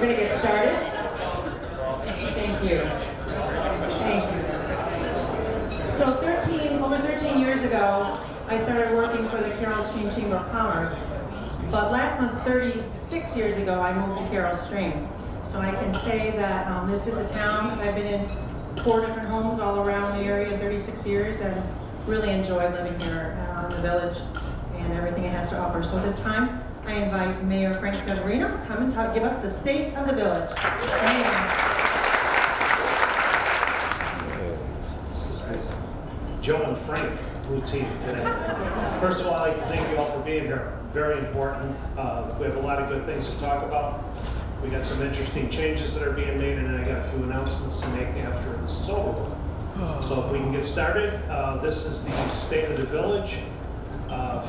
going to get started. Thank you. Thank you. So over 13 years ago, I started working for the Carroll Stream Chamber of Commerce. But last month, 36 years ago, I moved to Carroll Stream. So I can say that this is a town. I've been in 4 different homes all around the area in 36 years and really enjoy living here in the village and everything it has to offer. So this time, I invite Mayor Frank Severino to come and give us the state of the village. Joe and Frank routine today. First of all, I'd like to thank you all for being here. Very important. We have a lot of good things to talk about. We got some interesting changes that are being made, and then I got a few announcements to make after this is over. So if we can get started, this is the state of the village.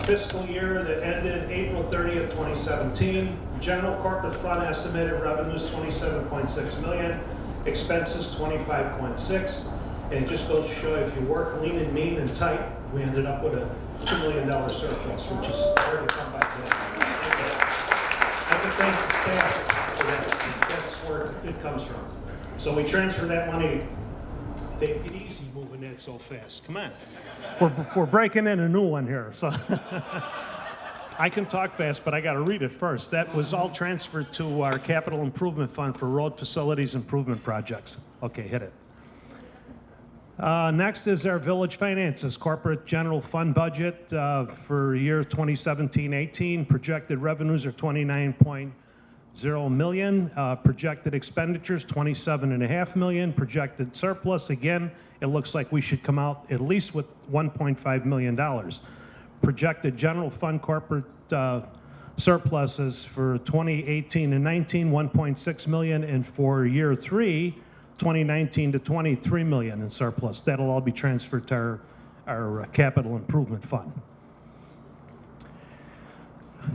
Fiscal year that ended April 30th, 2017. General corporate fund estimated revenues 27.6 million, expenses 25.6. And it just goes to show if you work lean and mean and tight, we ended up with a $2 million surplus, which is hard to come by today. I can thank the staff for that. That's where it comes from. So we transfer that money. Take it easy moving that so fast. Come on. We're breaking in a new one here. So I can talk fast, but I got to read it first. That was all transferred to our capital improvement fund for road facilities improvement projects. Okay, hit it. Next is our village finances, corporate general fund budget for year 2017-18. Projected revenues are 29.0 million. Projected expenditures 27.5 million. Projected surplus, again, it looks like we should come out at least with $1.5 million. Projected general fund corporate surpluses for 2018 and 19, 1.6 million, and for year 3, 2019 to 23 million in surplus. That'll all be transferred to our capital improvement fund.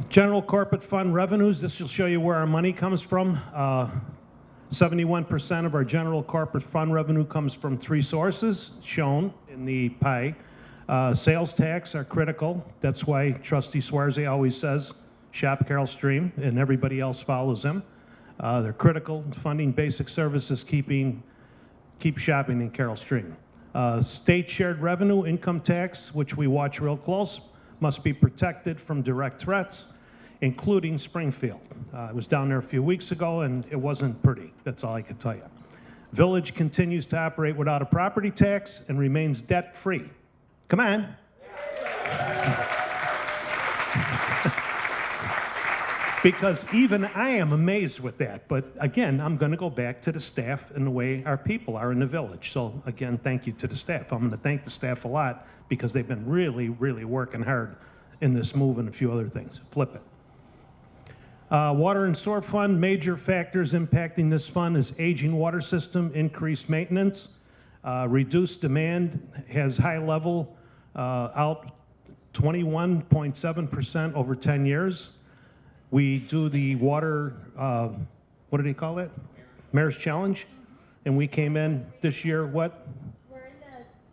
General corporate fund revenues, this will show you where our money comes from. 71% of our general corporate fund revenue comes from 3 sources, shown in the pie. Sales tax are critical. That's why Trustee Suarez always says, shop Carroll Stream, and everybody else follows him. They're critical in funding basic services, keep shopping in Carroll Stream. State shared revenue, income tax, which we watch real close, must be protected from direct threats, including Springfield. I was down there a few weeks ago and it wasn't pretty. That's all I can tell you. Village continues to operate without a property tax and remains debt-free. Come on. Because even I am amazed with that. But again, I'm going to go back to the staff and the way our people are in the village. So again, thank you to the staff. I'm going to thank the staff a lot because they've been really, really working hard in this move and a few other things. Flip it. Water and sewer fund, major factors impacting this fund is aging water system, increased maintenance, reduced demand, has high level out 21.7% over 10 years. We do the water, what do they call it? Mayor's Challenge. And we came in this year, what? We're in the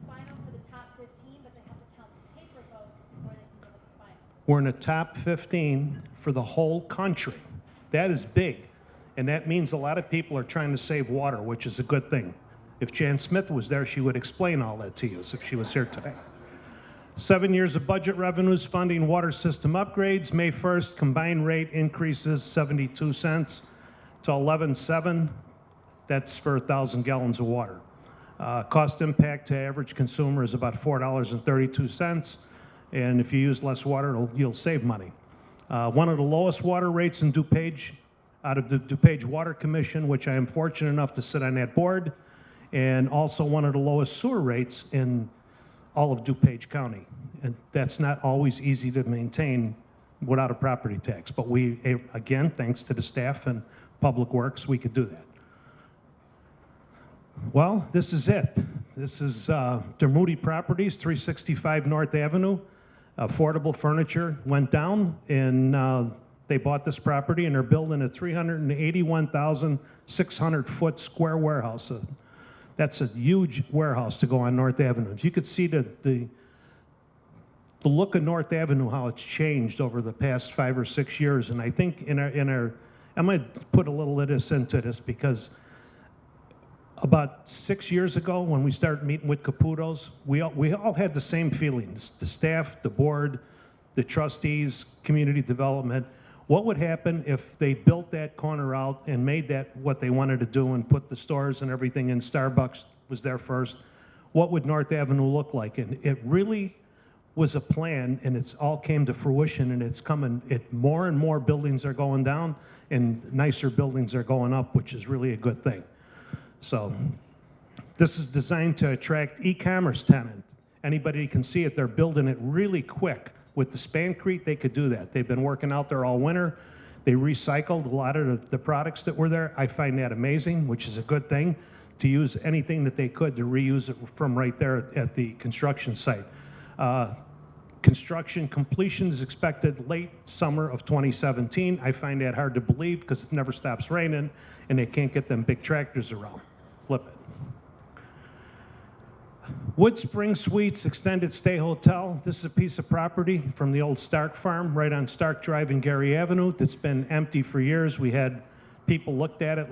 final for the top 15, but they have to count the paper votes before they can give us a final. We're in the top 15 for the whole country. That is big. And that means a lot of people are trying to save water, which is a good thing. If Jan Smith was there, she would explain all that to you if she was here today. 7 years of budget revenues funding water system upgrades. May 1st, combined rate increases 72 cents to 11.7. That's for 1,000 gallons of water. Cost impact to average consumer is about $4.32. And if you use less water, you'll save money. One of the lowest water rates in DuPage, out of the DuPage Water Commission, which I am fortunate enough to sit on that board, and also one of the lowest sewer rates in all of DuPage County. And that's not always easy to maintain without a property tax. But we, again, thanks to the staff and Public Works, we could do that. Well, this is it. This is Dermoody Properties, 365 North Avenue. Affordable furniture went down, and they bought this property, and they're building a 381,600 foot square warehouse. That's a huge warehouse to go on North Avenue. If you could see the look of North Avenue, how it's changed over the past 5 or 6 years, and I think in I'm going to put a little of this into this because about 6 years ago when we started meeting with Caputo's, we all had the same feelings, the staff, the board, the trustees, community development. What would happen if they built that corner out and made that what they wanted to do and put the stores and everything in? Starbucks was there first. What would North Avenue look like? And it really was a plan, and it's all came to fruition, and it's coming. More and more buildings are going down, and nicer buildings are going up, which is really a good thing. So this is designed to attract e-commerce tenants. Anybody can see it. They're building it really quick. With the Spancrete, they could do that. They've been working out there all winter. They recycled a lot of the products that were there. I find that amazing, which is a good thing, to use anything that they could to reuse it from right there at the construction site. Construction completion is expected late summer of 2017. I find that hard to believe because it never stops raining and they can't get them big tractors around. Flip it. Wood Spring Suites Extended Stay Hotel. This is a piece of property from the old Stark Farm right on Stark Drive and Gary Avenue that's been empty for years. We had people looked at it,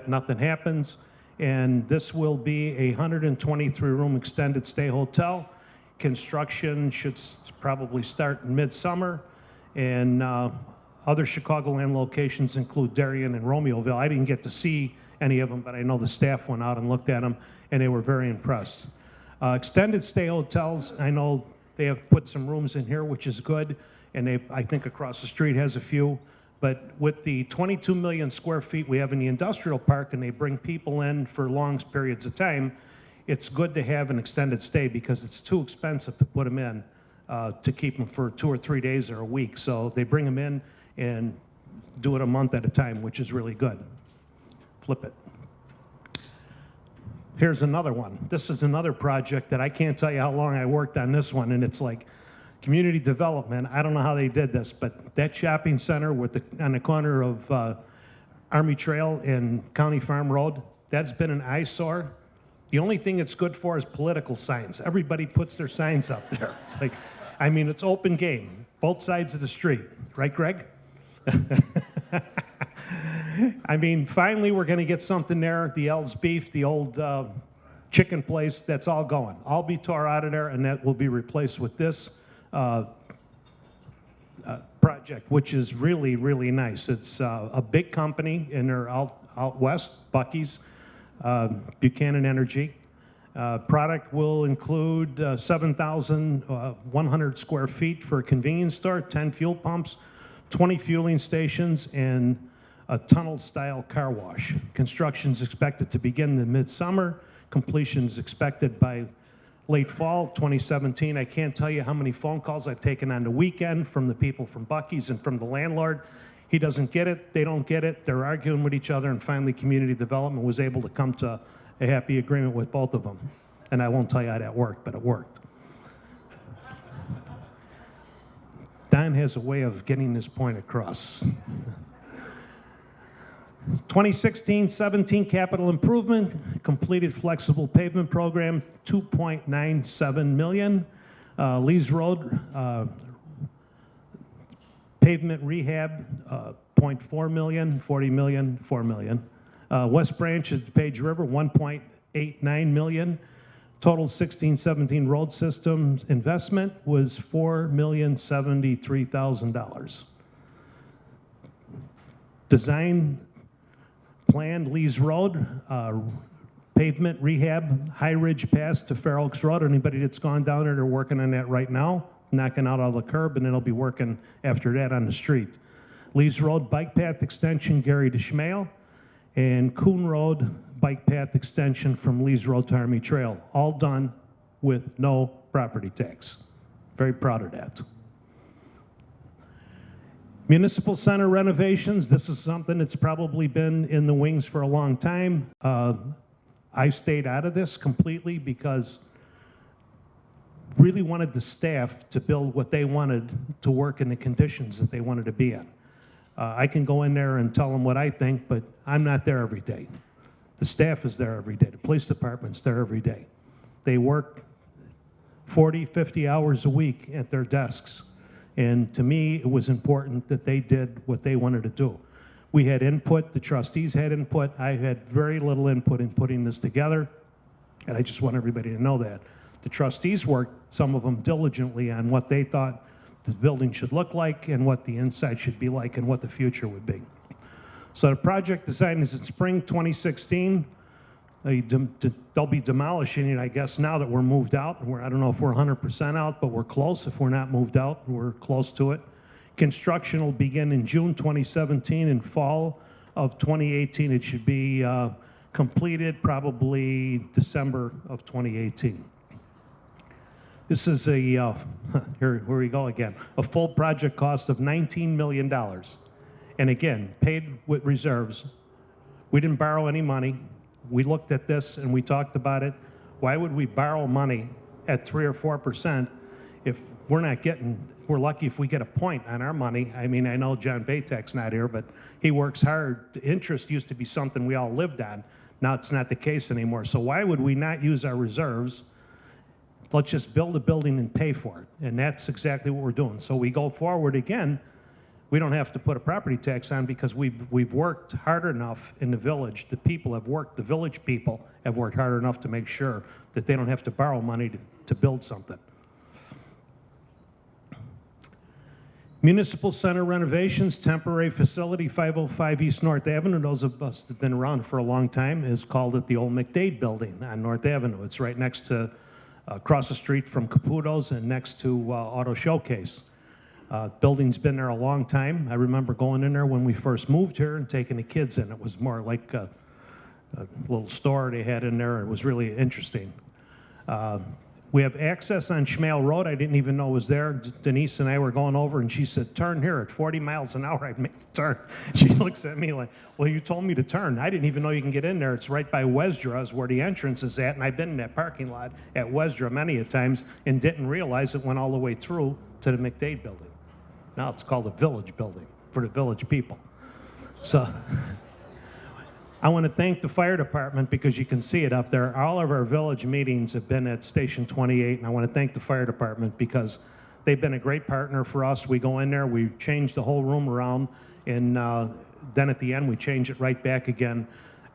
nothing happens. And this will be a 123-room extended stay hotel. Construction should probably start in midsummer. And other Chicagoland locations include Darien and Romeoville. I didn't get to see any of them, but I know the staff went out and looked at them, and they were very impressed. Extended stay hotels, I know they have put some rooms in here, which is good, and I think across the street has a few. But with the 22 million square feet we have in the industrial park, and they bring people in for long periods of time, it's good to have an extended stay because it's too expensive to put them in to keep them for 2 or 3 days or a week. So they bring them in and do it a month at a time, which is really good. Flip it. Here's another one. This is another project that I can't tell you how long I worked on this one, and it's like community development. I don't know how they did this, but that shopping center on the corner of Army Trail and County Farm Road, that's been an eyesore. The only thing it's good for is political signs. Everybody puts their signs up there. It's like, I mean, it's open game, both sides of the street. Right, Greg? I mean, finally we're going to get something there. The L's Beef, the old chicken place, that's all going. I'll be tore out of there, and that will be replaced with this project, which is really, really nice. It's a big company, and they're out west, Buc-ee's, Buchanan Energy. Product will include 7,100 square feet for a convenience store, 10 fuel pumps, 20 fueling stations, and a tunnel-style car wash. Construction is expected to begin in midsummer. Completion is expected by late fall 2017. I can't tell you how many phone calls I've taken on the weekend from the people from Buc-ee's and from the landlord. He doesn't get it, they don't get it, they're arguing with each other, and finally community development was able to come to a happy agreement with both of them. And I won't tell you how that worked, but it worked. Don has a way of getting this point across. 2016-17 capital improvement, completed flexible pavement program, $2.97 million. Lee's Road, pavement rehab, $0.4 million, $40 million, $4 million. West Branch at Page River, $1.89 million. Total 16-17 road systems investment was $4,073,000. Design planned Lee's Road, pavement rehab, High Ridge Pass to Fair Oaks Road. Anybody that's gone down there, they're working on that right now, knocking out all the curb, and it'll be working after that on the street. Lee's Road bike path extension, Gary to Schmale, and Coon Road bike path extension from Lee's Road to Army Trail, all done with no property tax. Very proud of that. Municipal Center renovations, this is something that's probably been in the wings for a long time. I stayed out of this completely because really wanted the staff to build what they wanted to work in the conditions that they wanted to be in. I can go in there and tell them what I think, but I'm not there every day. The staff is there every day. The police department's there every day. They work 40, 50 hours a week at their desks. And to me, it was important that they did what they wanted to do. We had input, the trustees had input. I had very little input in putting this together, and I just want everybody to know that. The trustees worked, some of them diligently, on what they thought the building should look like and what the inside should be like and what the future would be. So the project design is in spring 2016. They'll be demolishing it, I guess, now that we're moved out. I don't know if we're 100% out, but we're close. If we're not moved out, we're close to it. Construction will begin in June 2017. In fall of 2018, it should be completed probably December of 2018. This is a, here we go again, a full project cost of $19 million. And again, paid with reserves. We didn't borrow any money. We looked at this and we talked about it. Why would we borrow money at 3 or 4% if we're not getting, we're lucky if we get a point on our money. I mean, I know John Batek's not here, but he works hard. The interest used to be something we all lived on. Now it's not the case anymore. So why would we not use our reserves? Let's just build a building and pay for it. And that's exactly what we're doing. So we go forward again. We don't have to put a property tax on because we've worked hard enough in the village. The people have worked, the village people have worked hard enough to make sure that they don't have to borrow money to build something. Municipal Center renovations, temporary facility, 505 East North Avenue. Those of us that have been around for a long time has called it the old McDade building on North Avenue. It's right next to, across the street from Caputo's and next to Auto Showcase. Building's been there a long time. I remember going in there when we first moved here and taking the kids in. It was more like a little store they had in there. It was really interesting. We have access on Schmale Road. I didn't even know it was there. Denise and I were going over and she said, turn here at 40 miles an hour. I'd make the turn. She looks at me like, well, you told me to turn. I didn't even know you can get in there. It's right by Wesdra is where the entrance is at. And I've been in that parking lot at Wesdra many a times and didn't realize it went all the way through to the McDade building. Now it's called a village building for the village people. So I want to thank the fire department because you can see it up there. All of our village meetings have been at Station 28, and I want to thank the fire department because they've been a great partner for us. We go in there, we change the whole room around, and then at the end we change it right back again.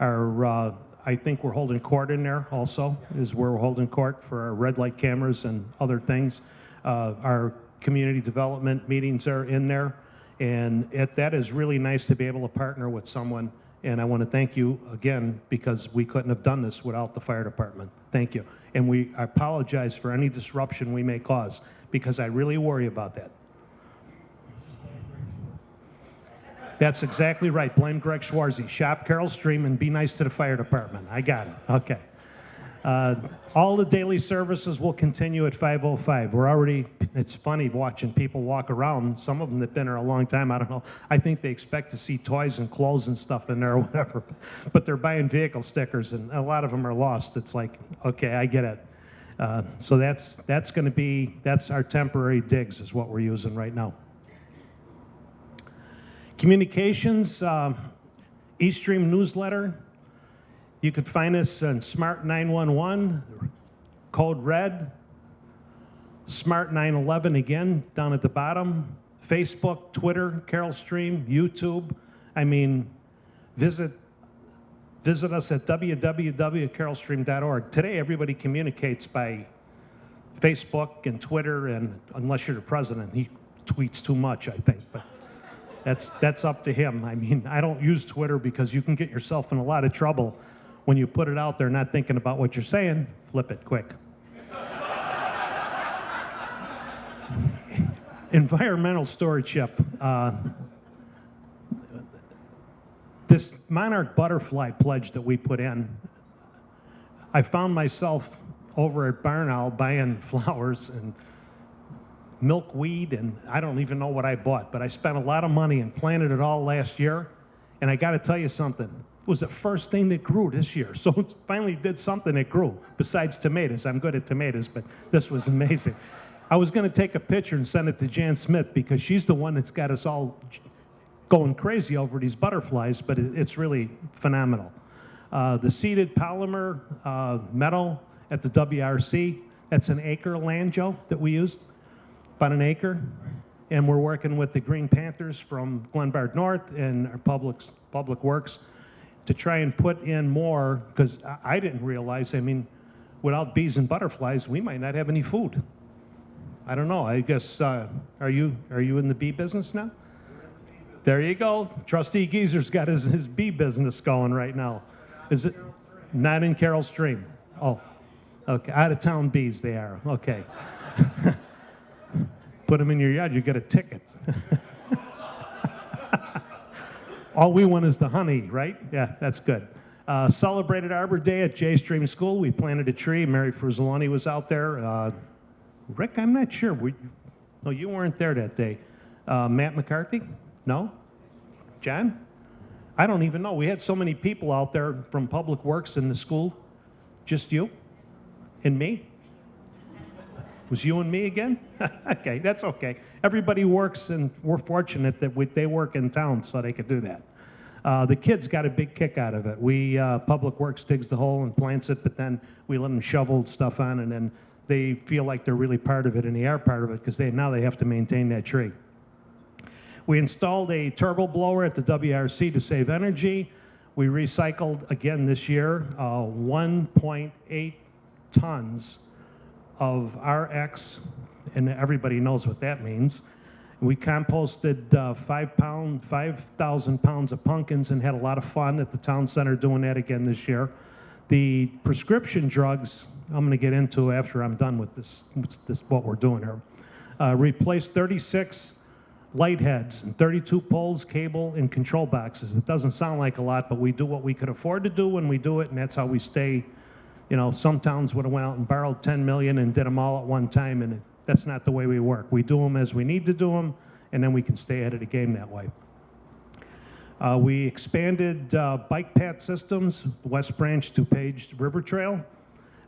Our, I think we're holding court in there also, is where we're holding court for our red light cameras and other things. Our community development meetings are in there, and that is really nice to be able to partner with someone. And I want to thank you again because we couldn't have done this without the fire department. Thank you. And I apologize for any disruption we may cause because I really worry about that. That's exactly right. Blame Greg Schwarzy. Shop Carol Stream and be nice to the fire department. I got it. Okay. All the daily services will continue at 505. We're already, it's funny watching people walk around, some of them that have been there a long time, I don't know. I think they expect to see toys and clothes and stuff in there or whatever, but they're buying vehicle stickers and a lot of them are lost. It's like, okay, I get it. So that's going to be, that's our temporary digs is what we're using right now. Communications, East Stream newsletter. You could find us on Smart 911, Code Red, Smart 911 again, down at the bottom, Facebook, Twitter, Carol Stream, YouTube. I mean, visit us at www.carolstream.org. Today, everybody communicates by Facebook and Twitter, and unless you're the president, he tweets too much, I think. But that's up to him. I mean, I don't use Twitter because you can get yourself in a lot of trouble when you put it out there not thinking about what you're saying. Flip it quick. Environmental stewardship. This monarch butterfly pledge that we put in, I found myself over at Barn Owl buying flowers and milkweed, and I don't even know what I bought, but I spent a lot of money and planted it all last year, and I got to tell you something. It was the first thing that grew this year, so it finally did something that grew, besides tomatoes. I'm good at tomatoes, but this was amazing. I was going to take a picture and send it to Jan Smith because she's the one that's got us all going crazy over these butterflies, but it's really phenomenal. The seeded polymer metal at the WRC, that's an acre of land, Joe, that we used, about an acre. and we're working with the Green Panthers from Glenbard North and our Public Works to try and put in more, because I didn't realize, I mean, without bees and butterflies, we might not have any food. I don't know, I guess, are you in the bee business now? There you go. Trustee Geezer's got his bee business going right now. Is it not in Carroll Stream? Oh, okay. Out of town bees they are. Okay. Put them in your yard, you get a ticket. All we want is the honey, right? Yeah, that's good. Celebrated Arbor Day at J Stream School. We planted a tree. Mary Fruzzoloni was out there. Rick, I'm not sure. No, you weren't there that day. Matt McCarthy? No? John? I don't even know. We had so many people out there from Public Works in the school. Just you? And me? Was you and me again? Okay, that's okay. Everybody works, and we're fortunate that they work in town so they could do that. The kids got a big kick out of it. Public Works digs the hole and plants it, but then we let them shovel stuff on, and then they feel like they're really part of it, and they are part of it, because now they have to maintain that tree. We installed a turbo blower at the WRC to save energy. We recycled, again this year, 1.8 tons of RX, and everybody knows what that means. We composted 5,000 pounds of pumpkins and had a lot of fun at the town center doing that again this year. The prescription drugs, I'm going to get into after I'm done with this what we're doing here. Replaced 36 light heads and 32 poles, cable, and control boxes. It doesn't sound like a lot, but we do what we could afford to do when we do it, and that's how we stay. You know, some towns would have went out and borrowed 10 million and did them all at one time, and that's not the way we work. We do them as we need to do them, and then we can stay ahead of the game that way. We expanded bike path systems, West Branch to Page River Trail.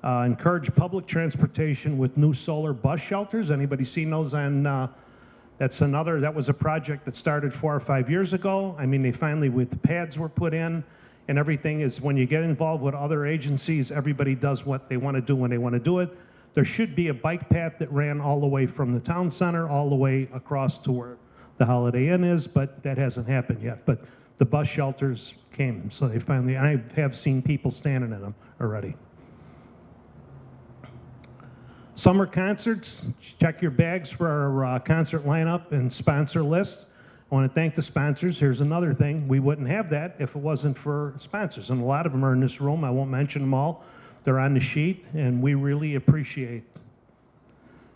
Encouraged public transportation with new solar bus shelters. Anybody seen those on, that was a project that started 4 or 5 years ago. I mean, they finally, with the pads were put in, and everything is, when you get involved with other agencies, everybody does what they want to do when they want to do it. There should be a bike path that ran all the way from the town center all the way across to where the Holiday Inn is, but that hasn't happened yet. But the bus shelters came, so they finally, I have seen people standing in them already. Summer concerts, check your bags for our concert lineup and sponsor list. I want to thank the sponsors. Here's another thing. We wouldn't have that if it wasn't for sponsors, and a lot of them are in this room. I won't mention them all. They're on the sheet, and we really appreciate,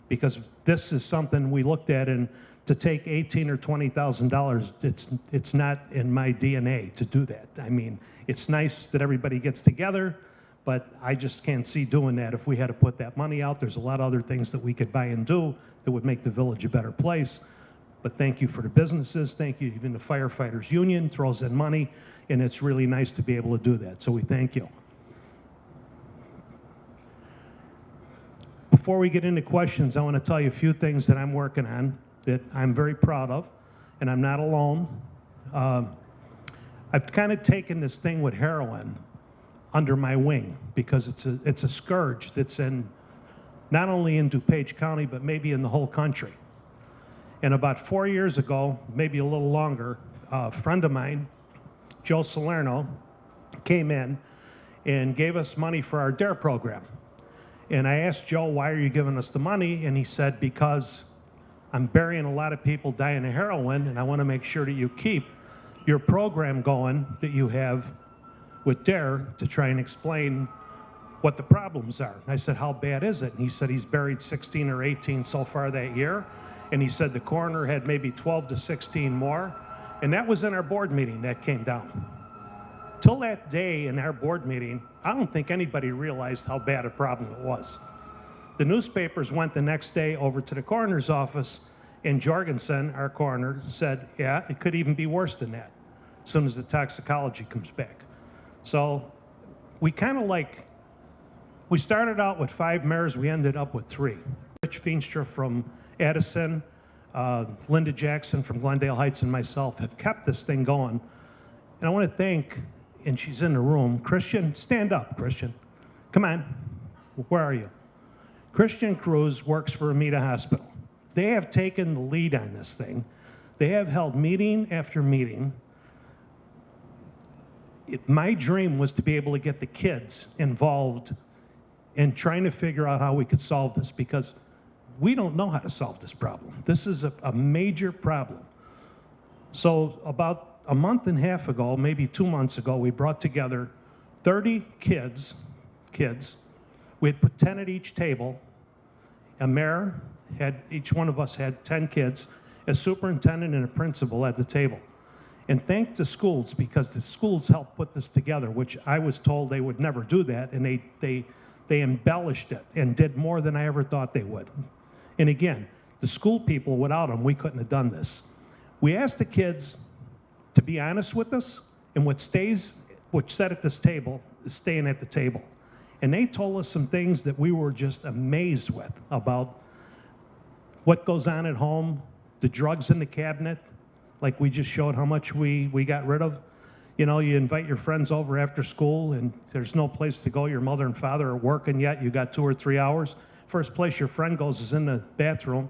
because this is something we looked at, and to take $18,000 or $20,000, it's not in my DNA to do that. I mean, it's nice that everybody gets together, but I just can't see doing that if we had to put that money out. There's a lot of other things that we could buy and do that would make the village a better place. But thank you for the businesses. Thank you. Even the firefighters union throws in money, and it's really nice to be able to do that. So we thank you. Before we get into questions, I want to tell you a few things that I'm working on that I'm very proud of, and I'm not alone. I've kind of taken this thing with heroin under my wing, because it's a scourge that's in, not only in DuPage County, but maybe in the whole country. And about 4 years ago, maybe a little longer, a friend of mine, Joe Salerno, came in and gave us money for our DARE program. And I asked Joe, why are you giving us the money? And he said, because I'm burying a lot of people dying of heroin, and I want to make sure that you keep your program going that you have with DARE to try and explain what the problems are. And I said, how bad is it? And he said he's buried 16 or 18 so far that year. And he said the coroner had maybe 12 to 16 more. And that was in our board meeting that came down. Till that day in our board meeting, I don't think anybody realized how bad a problem it was. The newspapers went the next day over to the coroner's office, and Jorgensen, our coroner, said, yeah, it could even be worse than that as soon as the toxicology comes back. So we kind of we started out with 5 mayors, we ended up with 3. Rich Feenstra from Addison, Linda Jackson from Glendale Heights, and myself have kept this thing going. And I want to thank, and she's in the room, Christian. Stand up, Christian. Come on. Where are you? Christian Cruz works for Amita Hospital. They have taken the lead on this thing. They have held meeting after meeting. My dream was to be able to get the kids involved in trying to figure out how we could solve this, because we don't know how to solve this problem. This is a major problem. So about a month and a half ago, maybe 2 months ago, we brought together 30 kids. We had put 10 at each table. A mayor each one of us had 10 kids, a superintendent and a principal at the table. And thank the schools, because the schools helped put this together, which I was told they would never do that, and they embellished it and did more than I ever thought they would. And again, the school people, without them, we couldn't have done this. We asked the kids to be honest with us, and what's said at this table is staying at the table. And they told us some things that we were just amazed with about what goes on at home, the drugs in the cabinet, like we just showed how much we got rid of. You know, you invite your friends over after school and there's no place to go. Your mother and father are working yet. You got 2 or 3 hours. First place your friend goes is in the bathroom.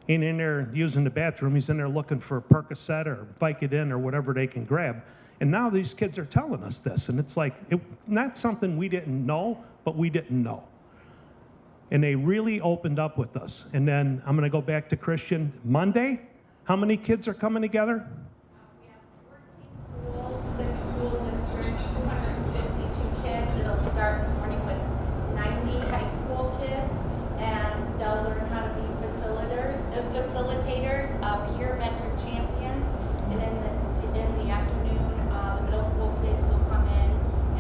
Ain't in there using the bathroom. He's in there looking for a Percocet or Vicodin or whatever they can grab. And now these kids are telling us this. And it's like, not something we didn't know, but we didn't know. And they really opened up with us. And then I'm going to go back to Christian. Monday, how many kids are coming together? We have 14 schools, 6 school districts, 252 kids. It'll start in the morning with 90 high school kids, and they'll learn how to be facilitators, peer metric champions. And in the afternoon, the middle school kids will come in,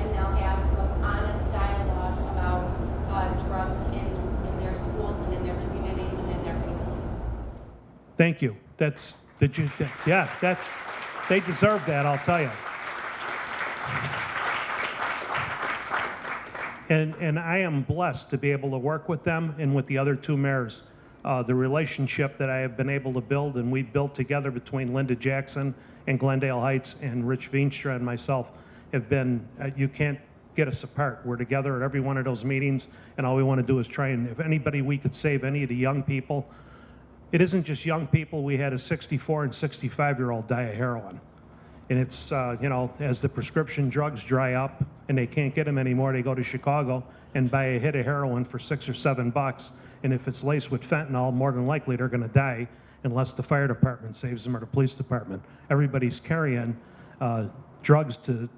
and they'll have some honest dialogue about drugs in their schools and in their communities and in their families. Thank you. They deserve that, I'll tell you. And I am blessed to be able to work with them and with the other 2 mayors. The relationship that I have been able to build, and we built together between Linda Jackson and Glendale Heights and Rich Veenstra and myself, have been, you can't get us apart. We're together at every one of those meetings, and all we want to do is try and, if anybody we could save, any of the young people. It isn't just young people. We had a 64 and 65-year-old die of heroin. And it's, you know, as the prescription drugs dry up and they can't get them anymore, they go to Chicago and buy a hit of heroin for $6 or $7. And if it's laced with fentanyl, more than likely they're going to die unless the fire department saves them or the police department. Everybody's carrying drugs to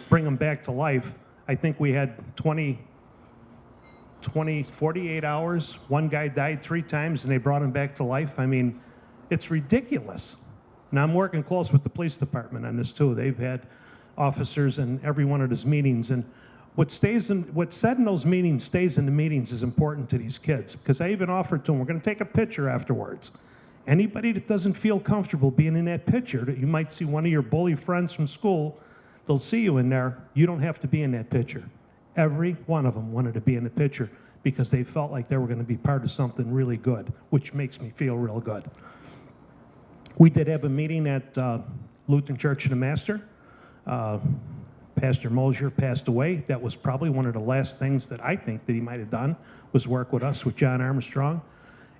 bring them back to life. I think we had 48 hours. One guy died 3 times and they brought him back to life. I mean, it's ridiculous. Now I'm working close with the police department on this too. They've had officers in every one of those meetings, and what's said in those meetings stays in the meetings is important to these kids, because I even offered to them, we're going to take a picture afterwards. Anybody that doesn't feel comfortable being in that picture, that you might see one of your bully friends from school, they'll see you in there, you don't have to be in that picture. Every one of them wanted to be in the picture because they felt like they were going to be part of something really good, which makes me feel real good. We did have a meeting at Lutheran Church of the Master. Pastor Mosier passed away. That was probably one of the last things that I think that he might have done, was work with us, with John Armstrong.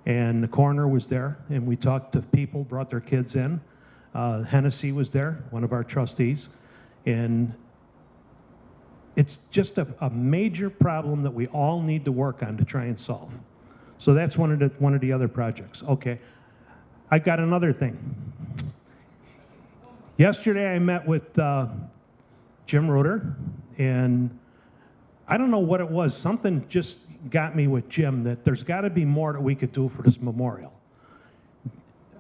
And the coroner was there, and we talked to people, brought their kids in. Hennessy was there, one of our trustees. And it's just a major problem that we all need to work on to try and solve. So that's one of the other projects. Okay, I've got another thing. Yesterday I met with Jim Reuter, and I don't know what it was. Something just got me with Jim that there's got to be more that we could do for this memorial.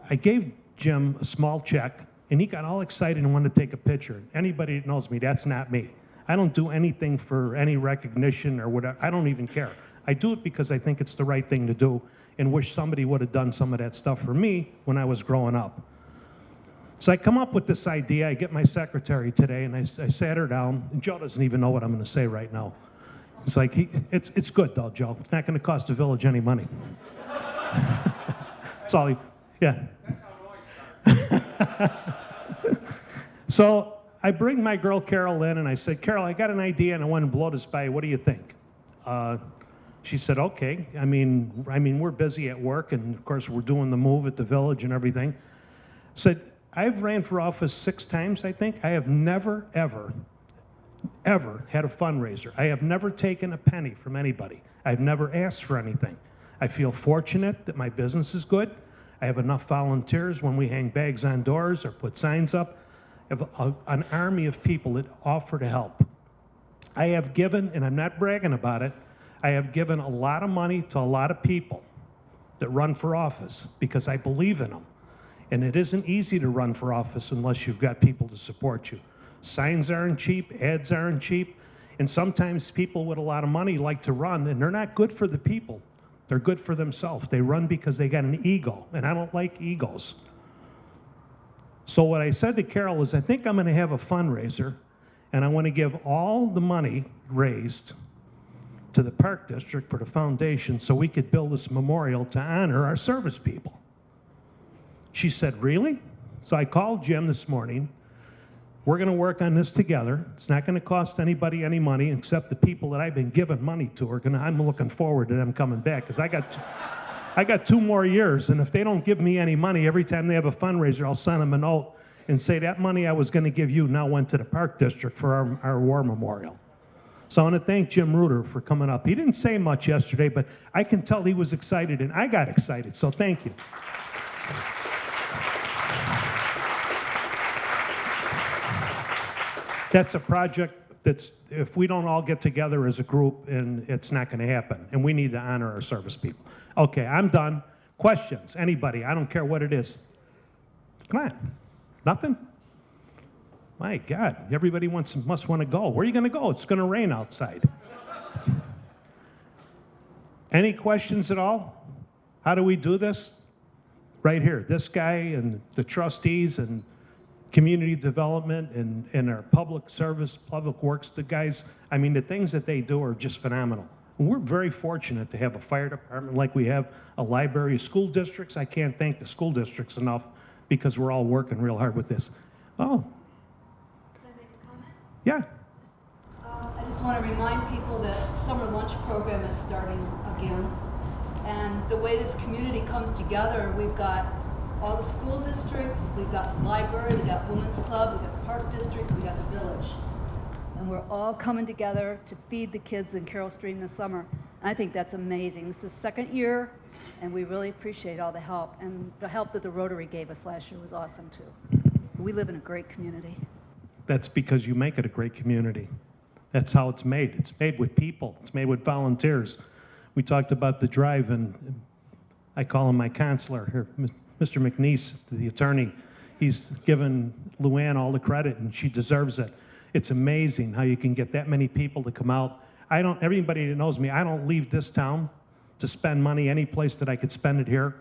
I gave Jim a small check, and he got all excited and wanted to take a picture. Anybody that knows me, that's not me. I don't do anything for any recognition or whatever. I don't even care. I do it because I think it's the right thing to do, and wish somebody would have done some of that stuff for me when I was growing up. So I come up with this idea. I get my secretary today, and I sat her down, and Joe doesn't even know what I'm going to say right now. It's like, it's good though, Joe. It's not going to cost the village any money. That's all yeah. So I bring my girl Carol in, and I said, Carol, I got an idea, and I want to blow this by you. What do you think? She said, okay. I mean, we're busy at work, and of course, we're doing the move at the village and everything. Said, I've ran for office 6 times, I think. I have never, ever had a fundraiser. I have never taken a penny from anybody. I've never asked for anything. I feel fortunate that my business is good. I have enough volunteers when we hang bags on doors or put signs up. I have an army of people that offer to help. I have given, and I'm not bragging about it, I have given a lot of money to a lot of people that run for office because I believe in them. And it isn't easy to run for office unless you've got people to support you. Signs aren't cheap, ads aren't cheap, and sometimes people with a lot of money like to run, and they're not good for the people. They're good for themselves. They run because they got an ego, and I don't like egos. So what I said to Carol is, I think I'm going to have a fundraiser, and I want to give all the money raised to the Park District for the foundation so we could build this memorial to honor our service people. She said, really? So I called Jim this morning. We're going to work on this together. It's not going to cost anybody any money except the people that I've been giving money to are going to, I'm looking forward to them coming back because I got 2 more years, and if they don't give me any money, every time they have a fundraiser, I'll send them a note and say, that money I was going to give you now went to the Park District for our war memorial. So I want to thank Jim Reuter for coming up. He didn't say much yesterday, but I can tell he was excited, and I got excited, so thank you. That's a project that's, if we don't all get together as a group, and it's not going to happen, and we need to honor our service people. Okay, I'm done. Questions? Anybody? I don't care what it is. Come on. Nothing? My God, everybody must want to go. Where are you going to go? It's going to rain outside. Any questions at all? How do we do this? Right here, this guy and the trustees and community development and our public service, public works, the guys, I mean, the things that they do are just phenomenal. And we're very fortunate to have a fire department like we have, a library, school districts. I can't thank the school districts enough because we're all working real hard with this. Oh. Can I make a comment? Yeah. I just want to remind people that summer lunch program is starting again. And the way this community comes together, we've got all the school districts, we've got the library, we've got Women's Club, we've got the Park District, we've got the village. And we're all coming together to feed the kids in Carroll Stream this summer. And I think that's amazing. This is the 2nd year, and we really appreciate all the help. And the help that the Rotary gave us last year was awesome too. We live in a great community. That's because you make it a great community. That's how it's made. It's made with people. It's made with volunteers. We talked about the drive, and I call him my counselor here, Mr. McNeese, the attorney. He's given Luann all the credit, and she deserves it. It's amazing how you can get that many people to come out. Everybody that knows me, I don't leave this town to spend money any place that I could spend it here.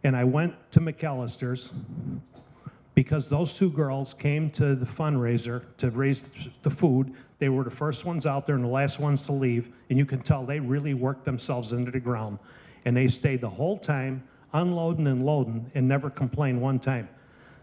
And I went to McAllister's because those 2 girls came to the fundraiser to raise the food. They were the first ones out there and the last ones to leave, and you can tell they really worked themselves into the ground. And they stayed the whole time, unloading and loading, and never complained one time.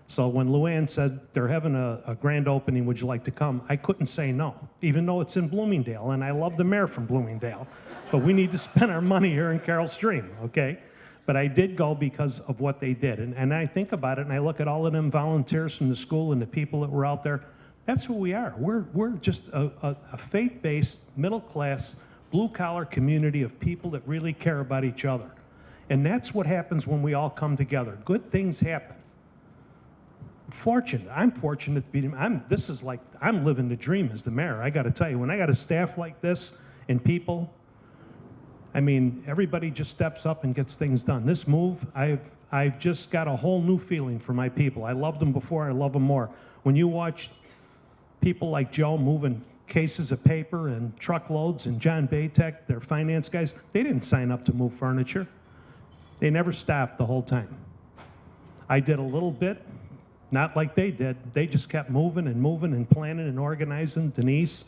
So when Luann said, they're having a grand opening, would you like to come? I couldn't say no, even though it's in Bloomingdale, and I love the mayor from Bloomingdale, but we need to spend our money here in Carroll Stream, okay? But I did go because of what they did. And I think about it, and I look at all of them volunteers from the school and the people that were out there. That's who we are. We're just a faith-based, middle-class, blue-collar community of people that really care about each other. And that's what happens when we all come together. Good things happen. Fortunate. I'm fortunate to be. I'm living the dream as the mayor. I got to tell you, when I got a staff like this and people, I mean, everybody just steps up and gets things done. This move, I've just got a whole new feeling for my people. I loved them before. I love them more. When you watch people like Joe moving cases of paper and truckloads, and John Baytek, their finance guys, they didn't sign up to move furniture. They never stopped the whole time. I did a little bit, not like they did. They just kept moving and planning and organizing. Denise,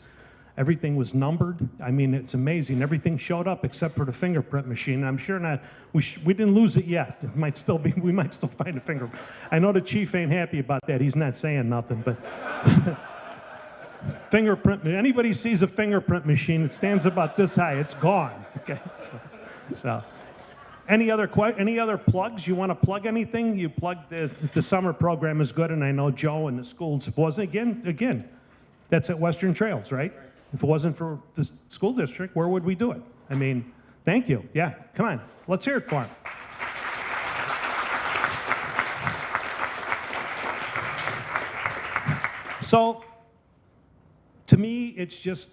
everything was numbered. I mean, it's amazing. Everything showed up except for the fingerprint machine. I'm sure not. We didn't lose it yet. It might still be. We might still find a fingerprint. I know the chief ain't happy about that. He's not saying nothing, but Fingerprint, anybody sees a fingerprint machine, it stands about this high, it's gone. Okay, so any other plugs? You want to plug anything? You plug the summer program is good, and I know Joe and the schools. If it wasn't, again, that's at Western Trails, right? If it wasn't for the school district, where would we do it? I mean, thank you. Yeah, come on, let's hear it for him. So, to me, it's just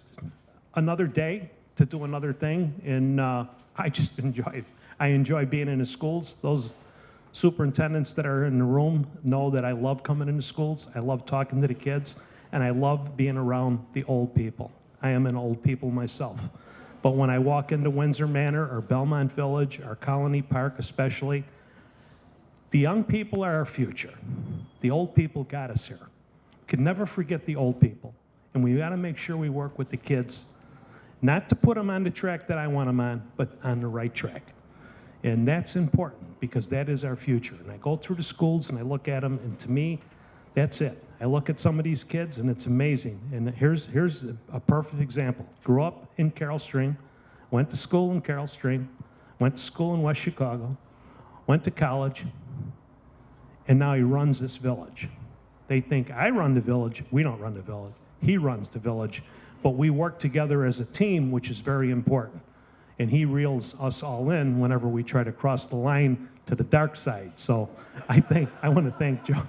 another day to do another thing, and I just enjoy it. I enjoy being in the schools. Those superintendents that are in the room know that I love coming into schools. I love talking to the kids, and I love being around the old people. I am an old people myself. But when I walk into Windsor Manor or Belmont Village or Colony Park especially, the young people are our future. The old people got us here. Can never forget the old people. And we gotta make sure we work with the kids, not to put them on the track that I want them on, but on the right track. And that's important because that is our future. And I go through the schools and I look at them, and to me, that's it. I look at some of these kids and it's amazing. And here's a perfect example. Grew up in Carroll Stream, went to school in Carroll Stream, went to school in West Chicago, went to college, and now he runs this village. They think I run the village. We don't run the village. He runs the village. But we work together as a team, which is very important. And he reels us all in whenever we try to cross the line to the dark side. So I want to thank Joe.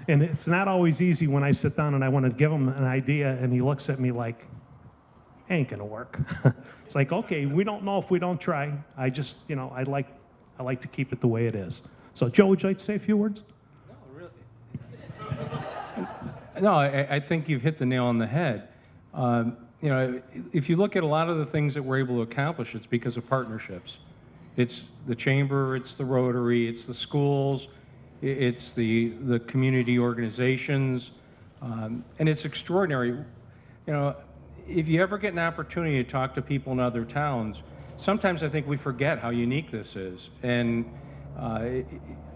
And it's not always easy when I sit down and I want to give him an idea and he looks at me like, ain't gonna work. It's like, okay, we don't know if we don't try. I just, I like to keep it the way it is. So Joe, would you like to say a few words? No, I think you've hit the nail on the head. If you look at a lot of the things that we're able to accomplish, it's because of partnerships. It's the chamber, it's the Rotary, it's the schools, it's the community organizations, and it's extraordinary. If you ever get an opportunity to talk to people in other towns, sometimes I think we forget how unique this is. And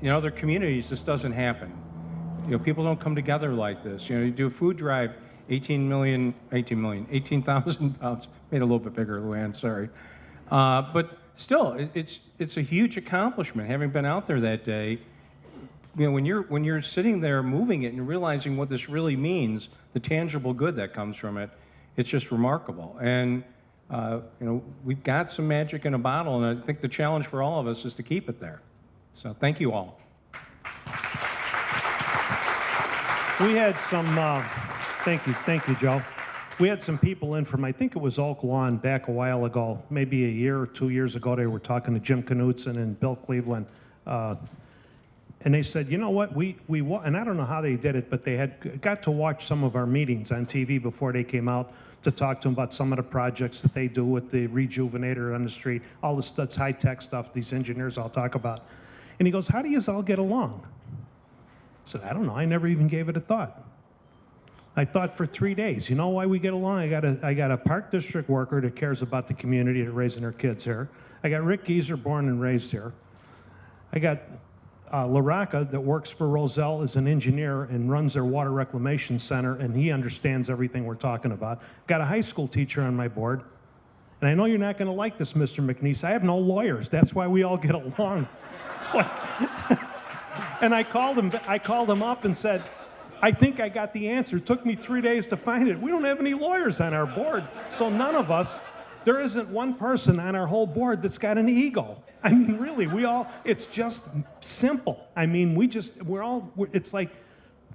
in other communities, this doesn't happen. People don't come together like this. You do a food drive, 18,000 pounds, made a little bit bigger, Luann, sorry. But still, it's a huge accomplishment, having been out there that day. When you're sitting there moving it and realizing what this really means, the tangible good that comes from it, it's just remarkable. And we've got some magic in a bottle, and I think the challenge for all of us is to keep it there. So thank you all. We had some, thank you, Joe. We had some people in from, I think it was Oak Lawn back a while ago, maybe a year or 2 years ago. They were talking to Jim Knutson and Bill Cleveland. And they said, you know what, and I don't know how they did it, but they had got to watch some of our meetings on TV before they came out to talk to them about some of the projects that they do with the rejuvenator on the street, all this that's high-tech stuff these engineers all talk about. And he goes, how do you all get along? I said, I don't know, I never even gave it a thought. I thought for 3 days, you know why we get along? I got a Park District worker that cares about the community and raising their kids here. I got Rick Geezer, born and raised here. I got LaRocca that works for Roselle as an engineer and runs their water reclamation center, and he understands everything we're talking about. Got a high school teacher on my board. And I know you're not gonna like this, Mr. McNeese. I have no lawyers. That's why we all get along. It's like, and I called him up and said, I think I got the answer. It took me 3 days to find it. We don't have any lawyers on our board. So none of us, there isn't one person on our whole board that's got an ego. I mean, really, it's just simple. I mean, it's like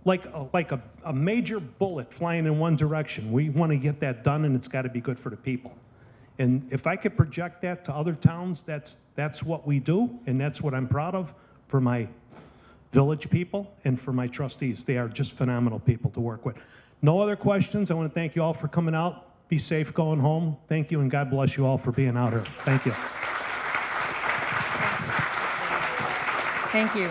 a major bullet flying in one direction. We want to get that done, and it's got to be good for the people. And if I could project that to other towns, that's what we do, and that's what I'm proud of for my village people and for my trustees. They are just phenomenal people to work with. No other questions. I want to thank you all for coming out. Be safe going home. Thank you, and God bless you all for being out here. Thank you. Thank you.